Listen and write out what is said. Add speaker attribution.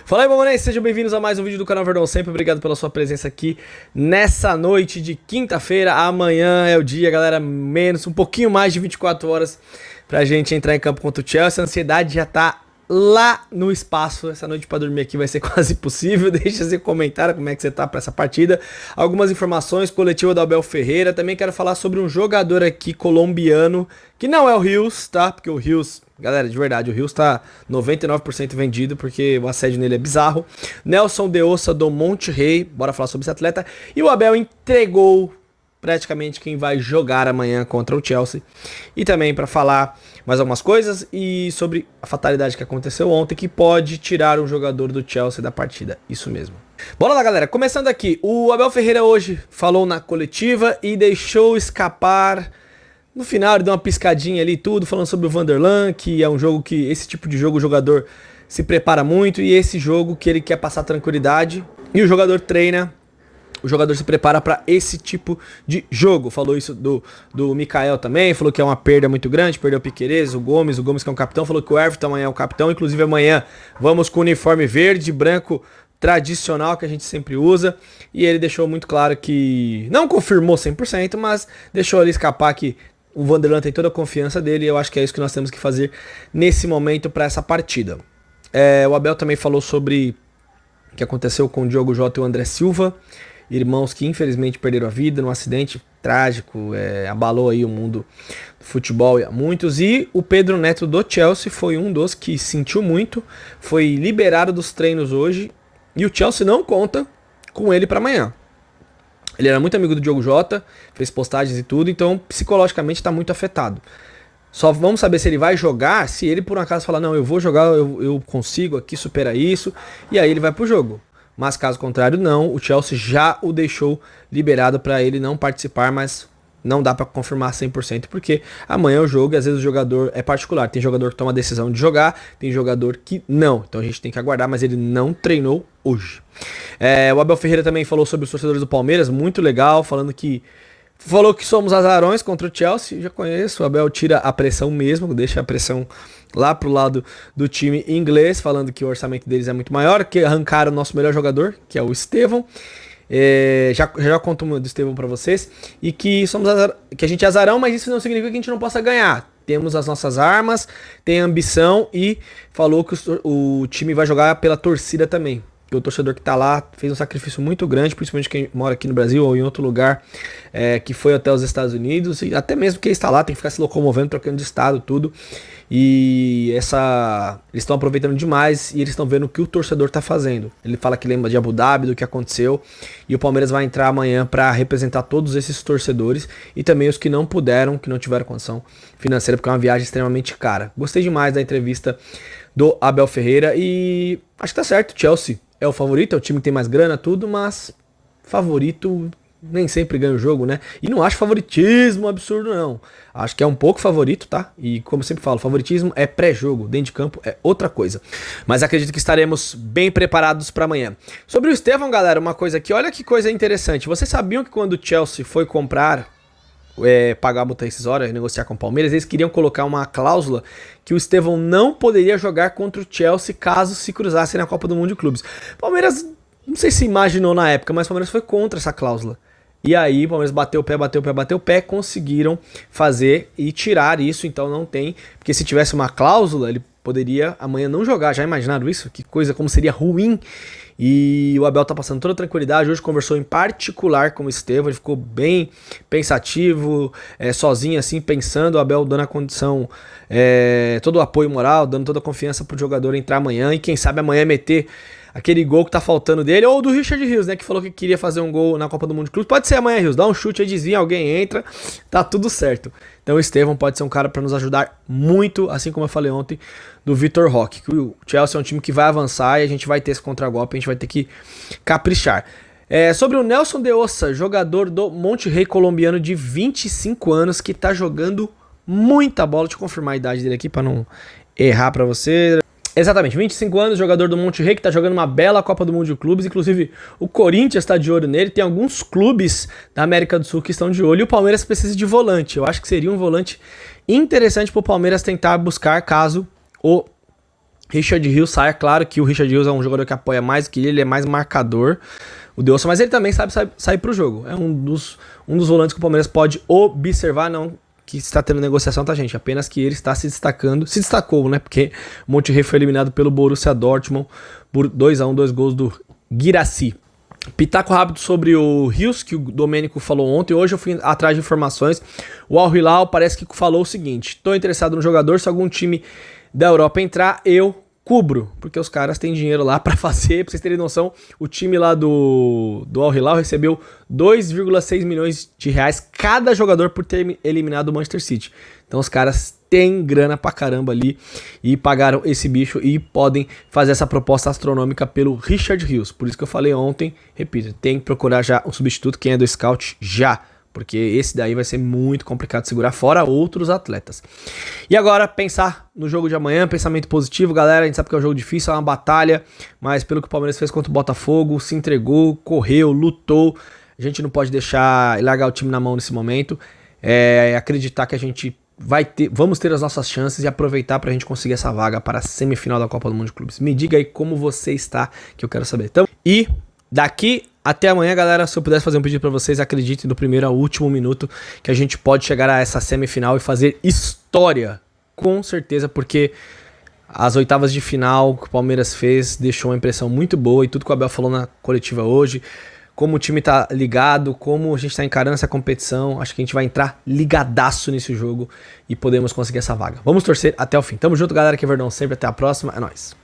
Speaker 1: Fala aí, mamonês, sejam bem-vindos a mais um vídeo do canal Verdão Sempre. Obrigado pela sua presença aqui nessa noite de quinta-feira. Amanhã é o dia, galera, menos, um pouquinho mais de 24 horas pra gente entrar em campo contra o Chelsea. A ansiedade já tá lá no espaço. Essa noite pra dormir aqui vai ser quase impossível. Deixa seu comentário como é que você tá pra essa partida. Algumas informações, coletiva do Abel Ferreira. Também quero falar sobre um jogador aqui colombiano, que não é o Rios, tá? Porque o Rios, galera, de verdade, o Rios tá 99% vendido, porque o assédio nele é bizarro. Nelson de Ossa do Monterrey, bora falar sobre esse atleta. E o Abel entregou praticamente quem vai jogar amanhã contra o Chelsea. E também para falar mais algumas coisas e sobre a fatalidade que aconteceu ontem, que pode tirar um jogador do Chelsea da partida. Isso mesmo. Bora lá, galera. Começando aqui, o Abel Ferreira hoje falou na coletiva e deixou escapar. No final ele deu uma piscadinha ali tudo, falando sobre o Vanderlan, que é um jogo que, esse tipo de jogo, o jogador se prepara muito, e esse jogo que ele quer passar tranquilidade, e o jogador treina, o jogador se prepara para esse tipo de jogo. Falou isso do Mikael também, falou que é uma perda muito grande, perdeu o Piquerez, o Gomes que é um capitão, falou que o Everton amanhã é o capitão, inclusive amanhã vamos com o uniforme verde, branco, tradicional que a gente sempre usa, e ele deixou muito claro que, não confirmou 100%, mas deixou ali escapar que o Vanderlan tem toda a confiança dele, e eu acho que é isso que nós temos que fazer nesse momento para essa partida. O Abel também falou sobre o que aconteceu com o Diogo Jota e o André Silva, irmãos que infelizmente perderam a vida num acidente trágico, abalou aí o mundo do futebol e a muitos. E o Pedro Neto do Chelsea foi um dos que sentiu muito, foi liberado dos treinos hoje, e o Chelsea não conta com ele para amanhã. Ele era muito amigo do Diogo Jota, fez postagens e tudo, então psicologicamente está muito afetado. Só vamos saber se ele vai jogar, se ele por um acaso falar, não, eu vou jogar, eu consigo aqui, supera isso, e aí ele vai pro jogo. Mas caso contrário não, o Chelsea já o deixou liberado para ele não participar, mas não dá para confirmar 100%, porque amanhã é o jogo e às vezes o jogador é particular. Tem jogador que toma a decisão de jogar, tem jogador que não. Então a gente tem que aguardar, mas ele não treinou hoje. O Abel Ferreira também falou sobre os torcedores do Palmeiras, muito legal, falou que somos azarões contra o Chelsea. Já conheço, o Abel tira a pressão mesmo, deixa a pressão lá pro lado do time inglês, falando que o orçamento deles é muito maior, que arrancaram o nosso melhor jogador, que é o Estevão. Já conto do Estevão pra vocês. E que que a gente é azarão, mas isso não significa que a gente não possa ganhar. Temos as nossas armas, tem ambição, e falou que o time vai jogar pela torcida também. Que o torcedor que tá lá fez um sacrifício muito grande, principalmente quem mora aqui no Brasil ou em outro lugar, que foi até os Estados Unidos, e até mesmo quem está lá tem que ficar se locomovendo, trocando de estado, tudo. E eles estão aproveitando demais, e eles estão vendo o que o torcedor tá fazendo. Ele fala que lembra de Abu Dhabi, do que aconteceu, e o Palmeiras vai entrar amanhã para representar todos esses torcedores, e também os que não puderam, que não tiveram condição financeira, porque é uma viagem extremamente cara. Gostei demais da entrevista do Abel Ferreira, e acho que tá certo, Chelsea é o favorito, é o time que tem mais grana, tudo, mas favorito nem sempre ganha o jogo, né? E não acho favoritismo absurdo, não. Acho que é um pouco favorito, tá? E como eu sempre falo, favoritismo é pré-jogo, dentro de campo é outra coisa. Mas acredito que estaremos bem preparados para amanhã. Sobre o Estevão, galera, uma coisa aqui, olha que coisa interessante. Vocês sabiam que quando o Chelsea foi comprar, pagar a multa rescisória e negociar com o Palmeiras, eles queriam colocar uma cláusula que o Estevão não poderia jogar contra o Chelsea caso se cruzasse na Copa do Mundo de Clubes. Palmeiras, não sei se imaginou na época, mas o Palmeiras foi contra essa cláusula. E aí o Palmeiras bateu o pé, conseguiram fazer e tirar isso, então não tem, porque se tivesse uma cláusula, ele poderia amanhã não jogar. Já imaginaram isso? Que coisa, como seria ruim. E o Abel tá passando toda a tranquilidade. Hoje conversou em particular com o Estevão, ele ficou bem pensativo, sozinho assim, pensando. O Abel dando a condição, todo o apoio moral, dando toda a confiança pro jogador entrar amanhã, e quem sabe amanhã meter aquele gol que tá faltando dele, ou do Richard Rios, né, que falou que queria fazer um gol na Copa do Mundo de Clubes. Pode ser amanhã, Rios, dá um chute aí, desvia, alguém entra, tá tudo certo. Então o Estevão pode ser um cara para nos ajudar muito, assim como eu falei ontem do Vitor Roque, que o Chelsea é um time que vai avançar e a gente vai ter esse contragolpe, a gente vai ter que caprichar. Sobre o Nelson de Ossa, jogador do Monterrey colombiano de 25 anos, que tá jogando muita bola. Deixa eu confirmar a idade dele aqui para não errar para você. Exatamente, 25 anos, jogador do Monterrey, que tá jogando uma bela Copa do Mundo de Clubes. Inclusive o Corinthians tá de olho nele. Tem alguns clubes da América do Sul que estão de olho, e o Palmeiras precisa de volante. Eu acho que seria um volante interessante pro Palmeiras tentar buscar caso o Richard Rios saia, claro que o Richard Rios é um jogador que apoia mais que ele é mais marcador, o Deulson, mas ele também sabe sair pro jogo. É um dos volantes que o Palmeiras pode observar, não que está tendo negociação, tá, gente? Apenas que ele está se destacou, né? Porque o Monterrey foi eliminado pelo Borussia Dortmund por 2-1, 2 gols do Guirassy. Pitaco rápido sobre o Rios, que o Domênico falou ontem. Hoje eu fui atrás de informações. O Al Hilal parece que falou o seguinte: estou interessado no jogador, se algum time da Europa entrar, eu cubro, porque os caras têm dinheiro lá pra fazer. Pra vocês terem noção, o time lá do Al Hilal recebeu 2,6 milhões de reais cada jogador por ter eliminado o Manchester City. Então os caras têm grana pra caramba ali e pagaram esse bicho e podem fazer essa proposta astronômica pelo Richard Rios. Por isso que eu falei ontem, repito, tem que procurar já um substituto, quem é do scout já, porque esse daí vai ser muito complicado de segurar, fora outros atletas. E agora, pensar no jogo de amanhã, pensamento positivo, galera. A gente sabe que é um jogo difícil, é uma batalha, mas pelo que o Palmeiras fez contra o Botafogo, se entregou, correu, lutou. A gente não pode deixar largar o time na mão nesse momento. Acreditar que a gente vamos ter as nossas chances e aproveitar pra gente conseguir essa vaga para a semifinal da Copa do Mundo de Clubes. Me diga aí como você está, que eu quero saber. Então, e daqui até amanhã, galera, se eu pudesse fazer um pedido pra vocês, acreditem do primeiro ao último minuto que a gente pode chegar a essa semifinal e fazer história, com certeza, porque as oitavas de final que o Palmeiras fez deixou uma impressão muito boa e tudo que o Abel falou na coletiva hoje, como o time tá ligado, como a gente tá encarando essa competição, acho que a gente vai entrar ligadaço nesse jogo e podemos conseguir essa vaga. Vamos torcer até o fim. Tamo junto, galera, que é Verdão sempre, até a próxima, é nóis.